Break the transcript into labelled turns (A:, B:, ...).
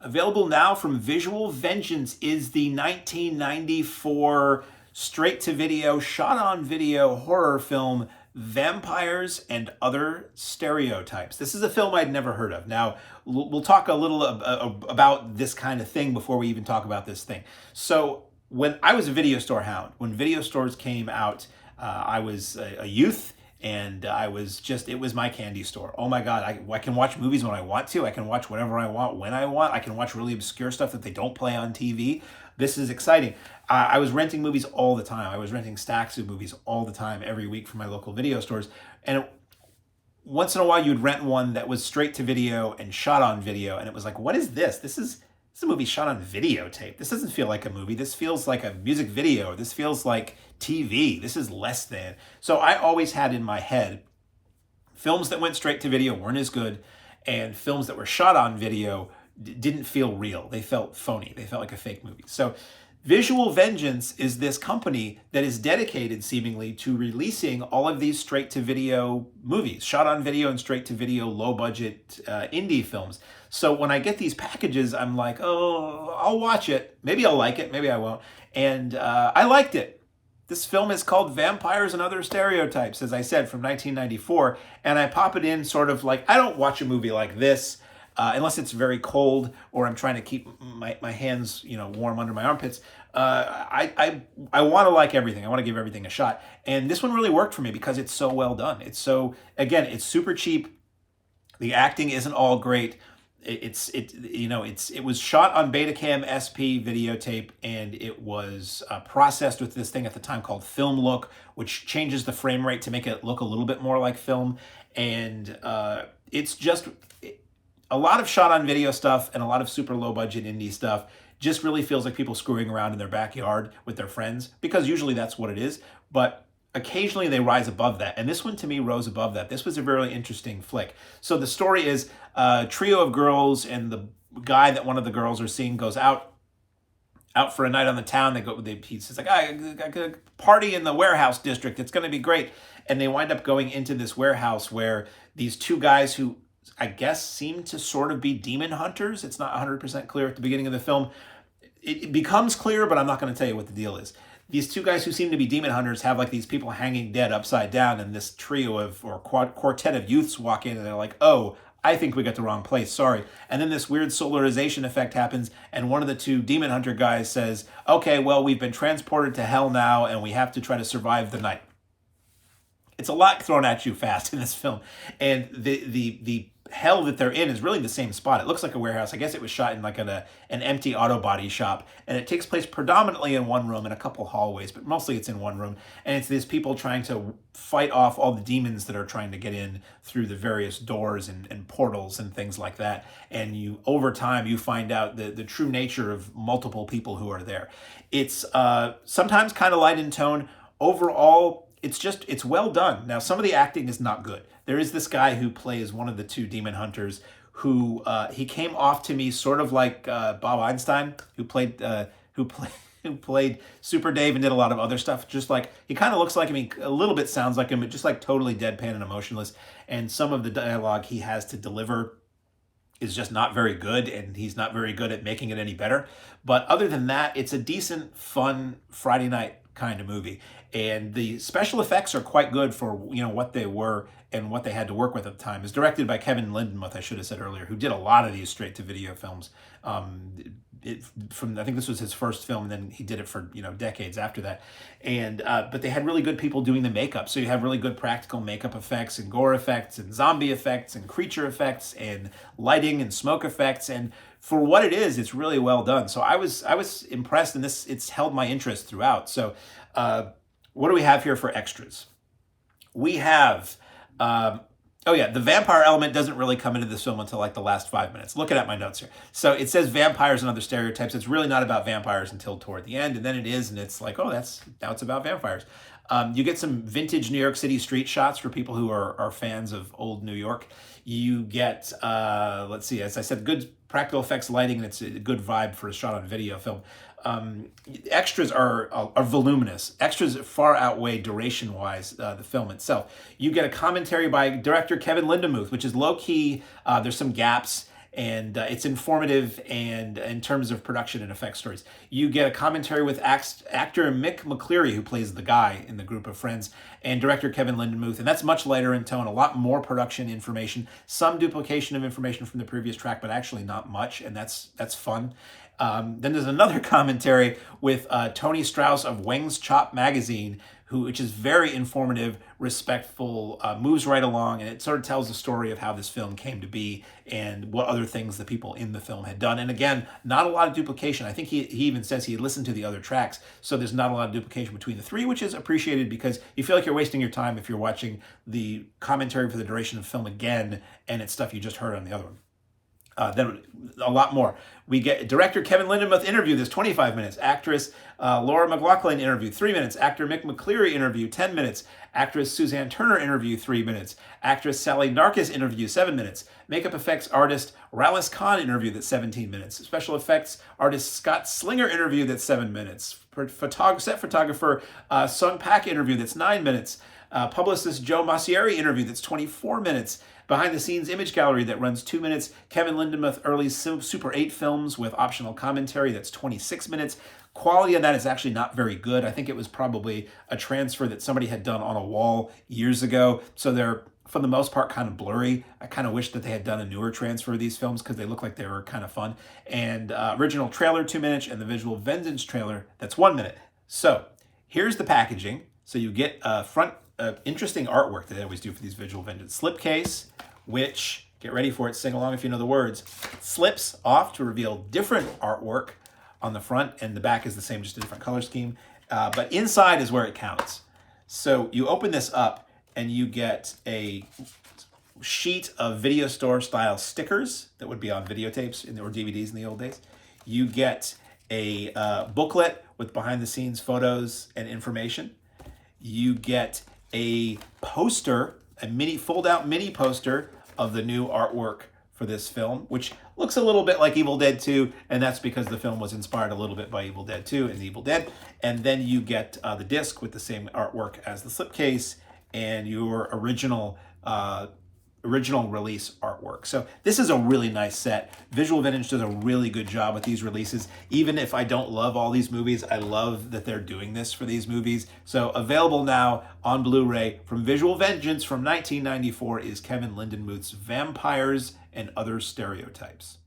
A: Available now from Visual Vengeance is the 1994 straight-to-video, shot-on-video horror film Vampires and Other Stereotypes. This is a film I'd never heard of. Now, we'll talk a little about this kind of thing before we even talk about this thing. So, when I was a video store hound, when video stores came out, I was a youth, and it was my candy store. Oh my God, I can watch movies when I want to. I can watch whatever I want, when I want. I can watch really obscure stuff that they don't play on TV. This is exciting. I was renting movies all the time. I was renting stacks of movies all the time, every week from my local video stores. And once in a while, you'd rent one that was straight to video and shot on video. And it was like, what is this? This is a movie shot on videotape. This doesn't feel like a movie. This feels like a music video. This feels like TV. This is less than. So I always had in my head, films that went straight to video weren't as good, and films that were shot on video didn't feel real. They felt phony. They felt like a fake movie. So Visual Vengeance is this company that is dedicated, seemingly, to releasing all of these straight-to-video movies, shot on video and straight-to-video, low-budget indie films. So when I get these packages, I'm like, oh, I'll watch it. Maybe I'll like it. Maybe I won't. And I liked it. This film is called Vampires and Other Stereotypes, as I said, from 1994. And I pop it in sort of like, I don't watch a movie like this unless it's very cold or I'm trying to keep my hands, warm under my armpits. I want to like everything. I want to give everything a shot. And this one really worked for me because it's so well done. It's super cheap. The acting isn't all great. It was shot on Betacam SP videotape, and it was processed with this thing at the time called Film Look, which changes the frame rate to make it look a little bit more like film. And it's just a lot of shot on video stuff and a lot of super low budget indie stuff. Just really feels like people screwing around in their backyard with their friends, because usually that's what it is. But occasionally they rise above that. And this one, to me, rose above that. This was a really interesting flick. So the story is a trio of girls, and the guy that one of the girls are seeing goes out for a night on the town. He says, like, I got a party in the warehouse district. It's going to be great. And they wind up going into this warehouse where these two guys who I guess seem to sort of be demon hunters. It's not 100% clear at the beginning of the film. It becomes clear, but I'm not going to tell you what the deal is. These two guys who seem to be demon hunters have like these people hanging dead upside down, and this quartet of youths walk in, and they're like, oh, I think we got the wrong place, sorry. And then this weird solarization effect happens, and one of the two demon hunter guys says, okay, well, we've been transported to hell now, and we have to try to survive the night. It's a lot thrown at you fast in this film. And the hell that they're in is really the same spot. It looks like a warehouse. I guess it was shot in like an empty auto body shop, and it takes place predominantly in one room and a couple hallways, but mostly it's in one room. And it's these people trying to fight off all the demons that are trying to get in through the various doors and portals and things like that. And over time you find out the true nature of multiple people who are there. It's sometimes kind of light in tone. Overall, it's well done. Now, some of the acting is not good. There is this guy who plays one of the two demon hunters who he came off to me sort of like Bob Einstein, who played Super Dave and did a lot of other stuff. Just like, he kind of looks like him, he a little bit sounds like him, but just like totally deadpan and emotionless. And some of the dialogue he has to deliver is just not very good, and he's not very good at making it any better. But other than that, it's a decent, fun Friday night kind of movie. And the special effects are quite good for what they were and what they had to work with at the time. It's directed by Kevin Lindenmuth, I should have said earlier, who did a lot of these straight-to-video films. I think this was his first film, and then he did it for decades after that. And but they had really good people doing the makeup, so you have really good practical makeup effects and gore effects and zombie effects and creature effects and lighting and smoke effects. And for what it is, it's really well done. So I was impressed, and it's held my interest throughout. So what do we have here for extras? We have, the vampire element doesn't really come into this film until like the last 5 minutes. Looking at my notes here. So it says vampires and other stereotypes. It's really not about vampires until toward the end, and then it is, and it's like, now it's about vampires. You get some vintage New York City street shots for people who are fans of old New York. You get, let's see, as I said, good practical effects, lighting, and it's a good vibe for a shot on video film. Extras are voluminous. Extras far outweigh duration-wise the film itself. You get a commentary by director Kevin Lindenmuth, which is low-key. There's some gaps, and it's informative and in terms of production and effects stories. You get a commentary with actor Mick McCleary, who plays the guy in the group of friends, and director Kevin Lindenmuth, and that's much lighter in tone, a lot more production information, some duplication of information from the previous track, but actually not much, and that's fun. Then there's another commentary with Tony Strauss of Weng's Chop magazine, which is very informative, respectful, moves right along, and it sort of tells the story of how this film came to be and what other things the people in the film had done. And again, not a lot of duplication. I think he even says he had listened to the other tracks, so there's not a lot of duplication between the three, which is appreciated because you feel like you're wasting your time if you're watching the commentary for the duration of the film again, and it's stuff you just heard on the other one. Then a lot more. We get director Kevin Lindenmuth interview, that's 25 minutes. Actress Laura McLaughlin interview, 3 minutes. Actor Mick McCleary interview, 10 minutes. Actress Suzanne Turner interview, 3 minutes. Actress Sally Narkis interview, 7 minutes. Makeup effects artist Rallis Khan interview, that's 17 minutes. Special effects artist Scott Slinger interview, that's 7 minutes. Set photographer Sung Pak interview, that's 9 minutes. Publicist Joe Massieri interview, that's 24 minutes. Behind the scenes image gallery that runs 2 minutes. Kevin Lindenmuth early Super 8 films with optional commentary, that's 26 minutes. Quality of that is actually not very good. I think it was probably a transfer that somebody had done on a wall years ago. So they're, for the most part, kind of blurry. I kind of wish that they had done a newer transfer of these films because they look like they were kind of fun. And original trailer, 2 minutes, and the Visual Vengeance trailer, that's 1 minute. So here's the packaging. So you get front interesting artwork that they always do for these Visual Vengeance. Slipcase, which, get ready for it, sing along if you know the words, slips off to reveal different artwork on the front, and the back is the same, just a different color scheme. But inside is where it counts. So you open this up, and you get a sheet of video store style stickers that would be on videotapes or DVDs in the old days. You get a booklet with behind the scenes photos and information. You get a poster, a fold out mini poster of the new artwork for this film, which looks a little bit like Evil Dead 2, and that's because the film was inspired a little bit by Evil Dead 2 and Evil Dead. And then you get the disc with the same artwork as the slipcase and your original release artwork. So this is a really nice set. Visual Vintage does a really good job with these releases. Even if I don't love all these movies, I love that they're doing this for these movies. So available now on Blu-ray from Visual Vengeance from 1994 is Kevin Lindenmuth's Vampires and Other Stereotypes.